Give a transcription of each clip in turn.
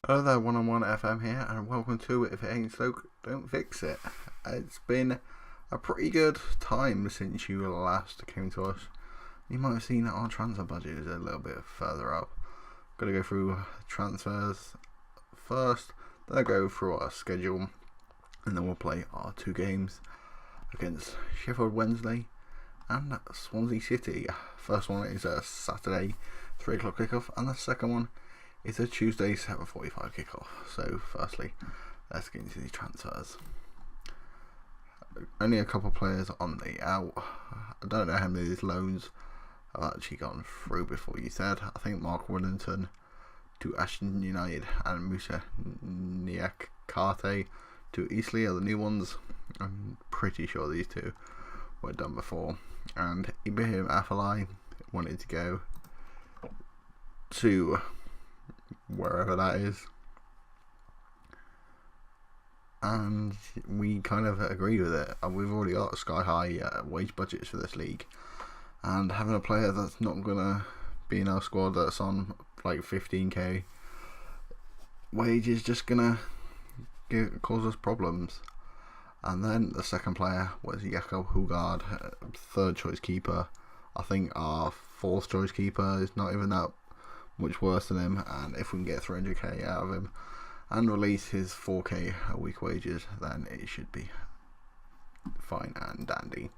Hello there, one-on-one FM here, and welcome to If It Ain't Stoke, Don't Fix It. It's been a pretty good time since you last came to us. You might have seen that our transfer budget is a little bit further up. Got to go through transfers first, then I'll go through our schedule, and then we'll play our two games against Sheffield Wednesday and Swansea City. First one is a Saturday 3 o'clock kickoff, and the second one is a Tuesday 7:45 kickoff. So firstly, let's get into the transfers. Only a couple of players on the out. I don't know how many of these loans have actually gone through before you said. I think Mark Willington to Ashton United and Musa Niakate to Eastleigh are the new ones. I'm pretty sure these two were done before. And Ibrahim Afellay wanted to go to wherever that is, and we kind of agreed with it. We've already got sky high wage budgets for this league, and having a player that's not gonna be in our squad that's on like 15k wage is just gonna cause us problems. And then the second player was Jakob Hugard, third choice keeper. I think our fourth choice keeper is not even that much worse than him, and if we can get 300k out of him and release his 4k a week wages, then it should be fine and dandy.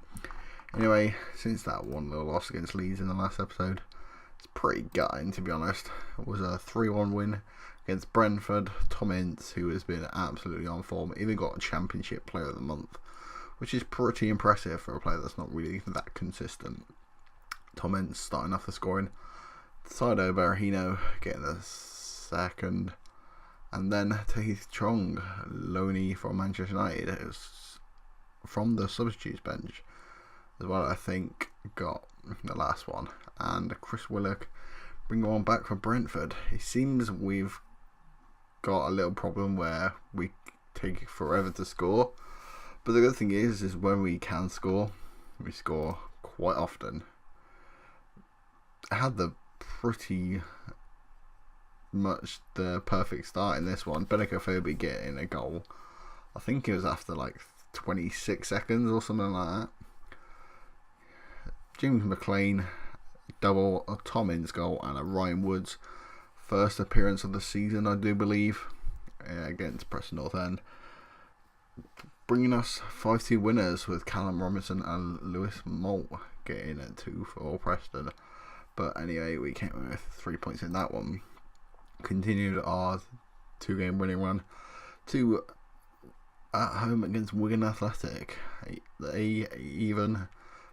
Anyway, since that 1-0 loss against Leeds in the last episode, it's pretty gutting, to be honest. It was a 3-1 win against Brentford. Tom Ince, who has been absolutely on form, even got a Championship Player of the Month, which is pretty impressive for a player that's not really that consistent. Tom Ince starting off the scoring, Saido Berahino getting the second, and then Tahith Chong, loanee from Manchester United, it was from the substitutes bench as well, I think, got the last one. And Chris Willock bringing one back from Brentford. It seems we've got a little problem where we take forever to score, but the good thing is when we can score, we score quite often. I had the pretty much the perfect start in this one. Benicophobe getting a goal. I think it was after like 26 seconds or something like that. James McLean double, a Tom Ince goal, and a Ryan Woods first appearance of the season, I do believe, against Preston North End, bringing us 5-2 winners with Callum Robinson and Lewis Moult getting a 2 for Preston. But anyway, we came with 3 points in that one. Continued our 2-game winning run to at home against Wigan Athletic. They even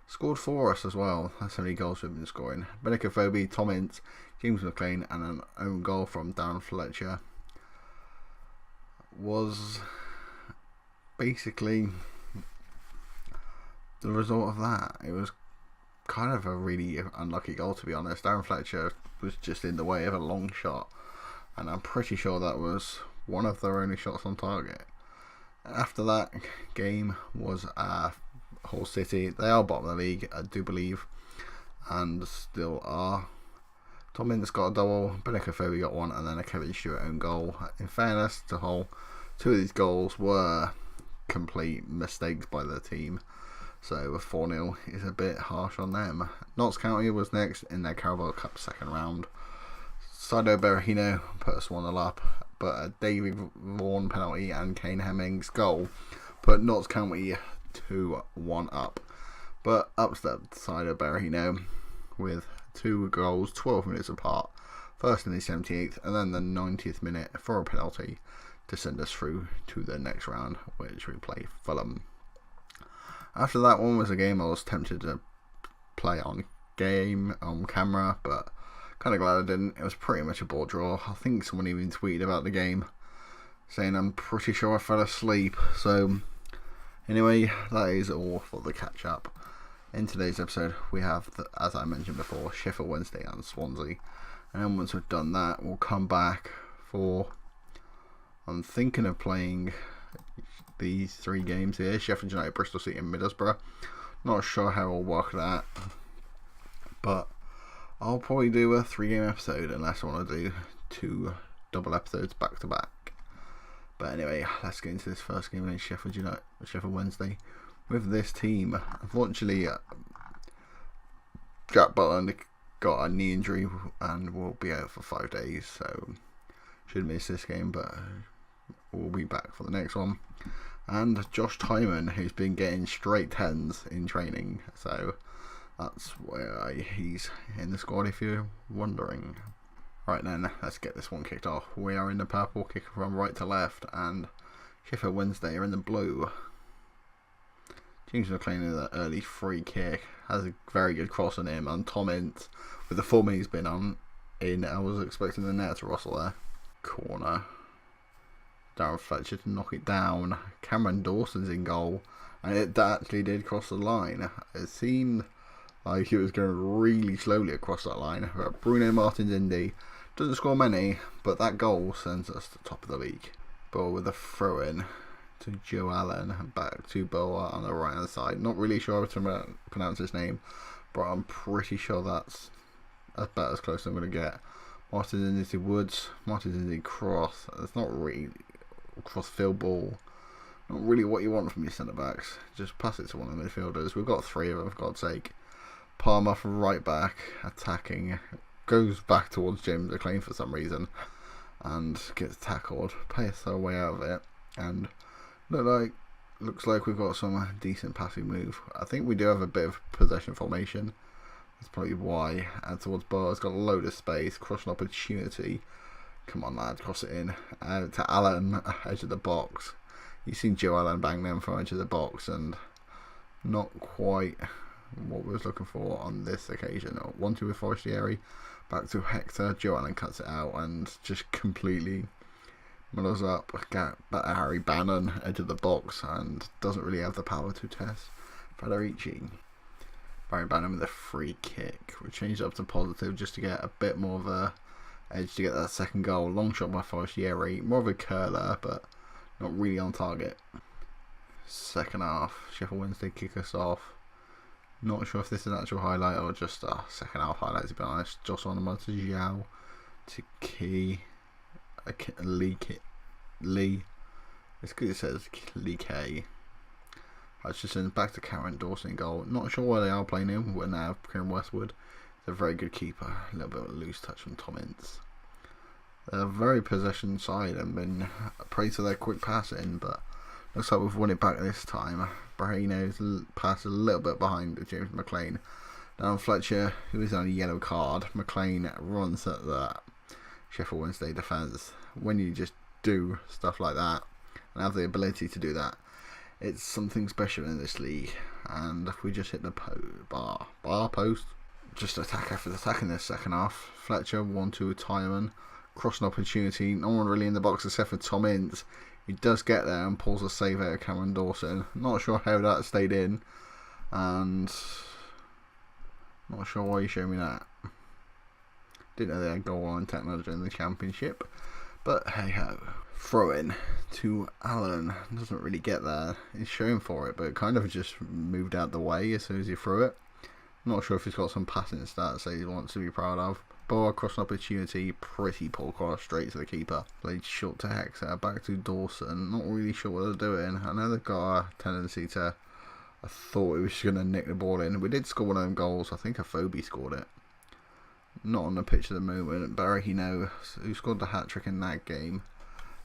scored for us as well. That's how many goals we've been scoring. Benicophobe, Tom Ince, James McLean, and an own goal from Darren Fletcher was basically the result of that. It was kind of a really unlucky goal, to be honest. Darren Fletcher was just in the way of a long shot, and I'm pretty sure that was one of their only shots on target. After that game was Hull City. They are bottom of the league, I do believe, and still are. Tom Ince got a double, Benicophobe got one, and then a Kevin Stewart own goal. In fairness to Hull, 2 of these goals were complete mistakes by the team, so a 4-0 is a bit harsh on them. Notts County was next in their Carabao Cup second round. Saido Berahino put us 1-0 up, but a David Vaughan penalty and Kane Hemmings goal put Notts County 2-1 up. But up stepped Saido Berahino with 2 goals 12 minutes apart. First in the 78th and then the 90th minute for a penalty to send us through to the next round, which we play Fulham. After that one was a game I was tempted to play on camera, but kind of glad I didn't. It was pretty much a ball draw. I think someone even tweeted about the game saying I'm pretty sure I fell asleep. So anyway, that is all for the catch up. In today's episode we have, as I mentioned before, Sheffield Wednesday and Swansea, and then once we've done that we'll come back for, I'm thinking of playing these 3 games here: Sheffield United, Bristol City and Middlesbrough. Not sure how I'll work that, but I'll probably do a 3-game episode unless I want to do 2 double episodes back to back. But anyway, let's get into this first game against Sheffield Wednesday. With this team, unfortunately, Jack Butland got a knee injury and will be out for 5 days, so should miss this game, but we'll be back for the next one. And Josh Tymon, who's been getting straight 10s in training, so that's why he's in the squad if you're wondering. Right then, let's get this one kicked off. We are in the purple, kicking from right to left, and Sheffield Wednesday are in the blue. James McLean in the early free kick has a very good cross on him, and Tom Ince, with the form he's been on, I was expecting the net to rustle there. Corner. Darren Fletcher to knock it down. Cameron Dawson's in goal, and it actually did cross the line. It seemed like he was going really slowly across that line. But Bruno Martins Indy doesn't score many, but that goal sends us to the top of the league. Ball with a throw in to Joe Allen, back to Boa on the right hand side. Not really sure how to pronounce his name, but I'm pretty sure that's about as close as I'm going to get. Martins into Woods, Martins into cross. It's not really cross field ball. Not really what you want from your centre backs. Just pass it to one of the midfielders. We've got 3 of them, for God's sake. Palmer from right back, attacking, goes back towards James McLean for some reason, and gets tackled. Pace their way out of it, and looks like we've got some decent passing move. I think we do have a bit of possession formation. That's probably why. And towards Bar, it's got a load of space, crossing opportunity. Come on, lad, cross it in. To Allen, edge of the box. You've seen Joe Allen bang them from edge of the box, and not quite what we was looking for on this occasion. 1-2 with Forestieri, back to Hector. Joe Allen cuts it out and just completely muddles up Harry Bannon, edge of the box, and doesn't really have the power to test Federici. Barry Bannon with a free kick. We changed it up to positive just to get a bit more of a edge to get that second goal. Long shot by Forestieri, more of a curler, but not really on target. Second half, Sheffield Wednesday kick us off. Not sure if this is an actual highlight or just a second half highlight, to be honest. Josh Onama to Zhao to Key. Lee. It's good it says Lee K. Hutchinson back to Cameron Dawson in goal. Not sure why they are playing him. We're now Kieran Westwood. He's a very good keeper. A little bit of a loose touch from Tom Ince. They're a very possession side and been praised for their quick passing, but looks like we've won it back this time. Brahino's passed a little bit behind James McLean. Down Fletcher, who is on a yellow card. McLean runs at the Sheffield Wednesday defence. When you just do stuff like that and have the ability to do that, it's something special in this league. And if we just hit the bar post, just attack after attack in this second half. Fletcher 1-2 with Tymon, crossing opportunity. No one really in the box except for Tom Ince. He does get there and pulls a save out of Cameron Dawson. Not sure how that stayed in, and not sure why you showed me that. Didn't know they had goal line technology in the Championship, but hey ho. Throw in to Allen. Doesn't really get there. He's showing for it, but it kind of just moved out the way as soon as he threw it. Not sure if he's got some passing stats that he wants to be proud of. Boa crossing opportunity, pretty poor cross straight to the keeper. Played short to Hector, back to Dawson. Not really sure what they're doing. I know they've got a tendency to. I thought he was just going to nick the ball in. We did score one of them goals. I think Afobe scored it. Not on the pitch at the moment. Barahino, who scored the hat trick in that game,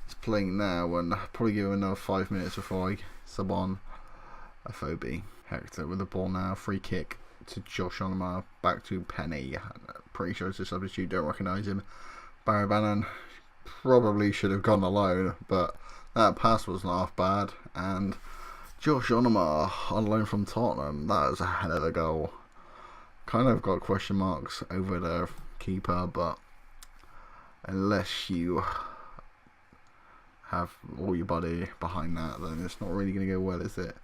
is playing now, and I'll probably give him another 5 minutes before I sub on Afobe. Hector with the ball now, free kick to Josh Onama, back to Penny. Pretty sure it's a substitute, don't recognise him. Barry Bannon probably should have gone alone, but that pass was not half bad. And Josh Onama on loan from Tottenham, that was a hell of a goal. Kind of got question marks over the keeper, but unless you have all your body behind that, then it's not really going to go well, is it?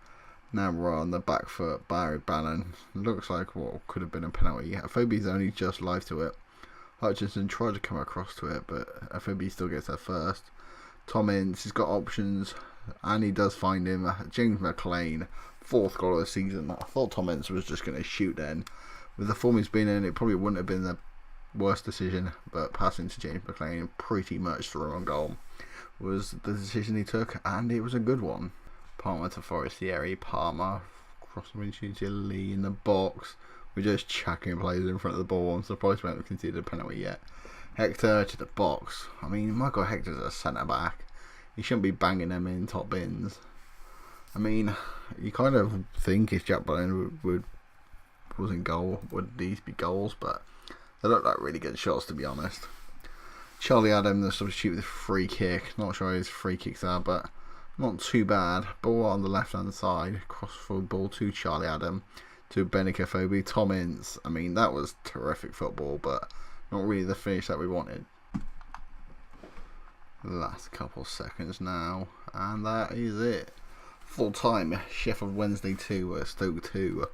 Now we're on the back foot. Barry Bannon. Looks like what could have been a penalty. Afobe's only just live to it. Hutchinson tried to come across to it, but Afobe still gets there first. Tom Ince, he's got options, and he does find him. James McLean, 4th goal of the season. I thought Tom Ince was just going to shoot then. With the form he's been in, it probably wouldn't have been the worst decision, but passing to James McClean pretty much through on goal was the decision he took, and it was a good one. Palmer to Forestieri, Palmer crossing into Lee in the box. We're just chucking players in front of the ball. I'm surprised we haven't conceded a penalty yet. Hector to the box. I mean, Michael Hector's a centre back. He shouldn't be banging them in top bins. I mean, you kind of think if Jack Butland was in goal, would these be goals? But they look like really good shots, to be honest. Charlie Adam, the substitute with a free kick. Not sure how his free kicks are, but not too bad. Ball on the left hand side. Cross forward ball to Charlie Adam. To Benica Phoebe, Tom Ince. I mean, that was terrific football, but not really the finish that we wanted. Last couple seconds now, and that is it. Full time, Sheffield Wednesday 2, Stoke 2.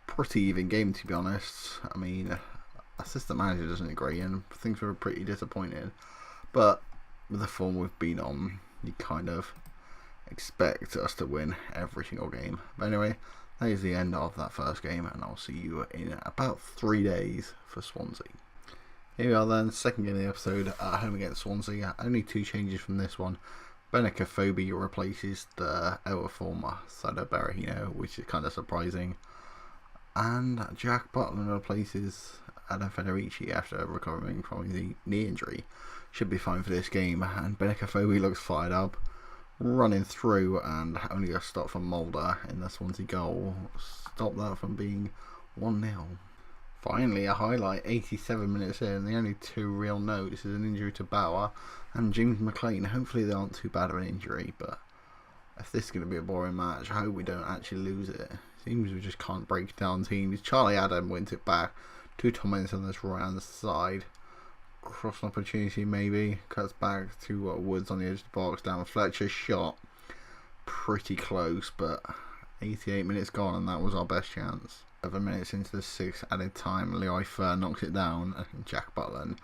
Pretty even game, to be honest. I mean, assistant manager doesn't agree, and things were pretty disappointing. But with the form we've been on, you kind of expect us to win every single game. But anyway, that is the end of that first game, and I'll see you in about 3 days for Swansea. Here we are then, second game of the episode at home against Swansea. Only 2 changes from this one. Benica Phoebe replaces the former Sado Berahino, which is kind of surprising. And Jack Butland replaces Adam Federici after recovering from the knee injury. Should be fine for this game, and Benica Phoebe looks fired up, running through, and only a stop from Mulder in the Swansea goal. Stop that from being 1-0. Finally, a highlight, 87 minutes in. The only 2 real notes is an injury to Bauer and James McClean. Hopefully they aren't too bad of an injury, but if this is going to be a boring match, I hope we don't actually lose it. Seems we just can't break down teams. Charlie Adam wins it back. 2 Tom Ince on this right hand side. Cross opportunity maybe. Cuts back to Woods on the edge of the box. Down Fletcher's shot. Pretty close, but 88 minutes gone, and that was our best chance. 7 minutes into the 6th added time, Leroy Fer knocks it down, and Jack Butland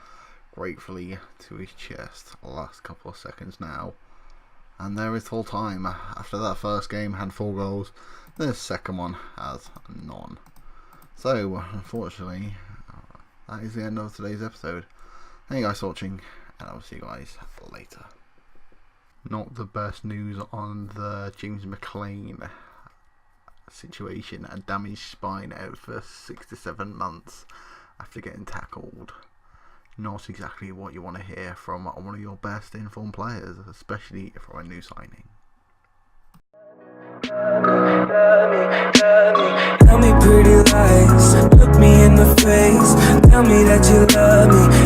gratefully to his chest. Last couple of seconds now, and there is full time. After that first game had 4 goals, the second one has none. So unfortunately, that is the end of today's episode. Thank you guys for watching, and I'll see you guys later. Not the best news on the James McClean situation. A damaged spine, out for 6 to 7 months after getting tackled. Not exactly what you want to hear from one of your best informed players, especially from a new signing. Tell me pretty lies, look me in the face, tell me that you love me.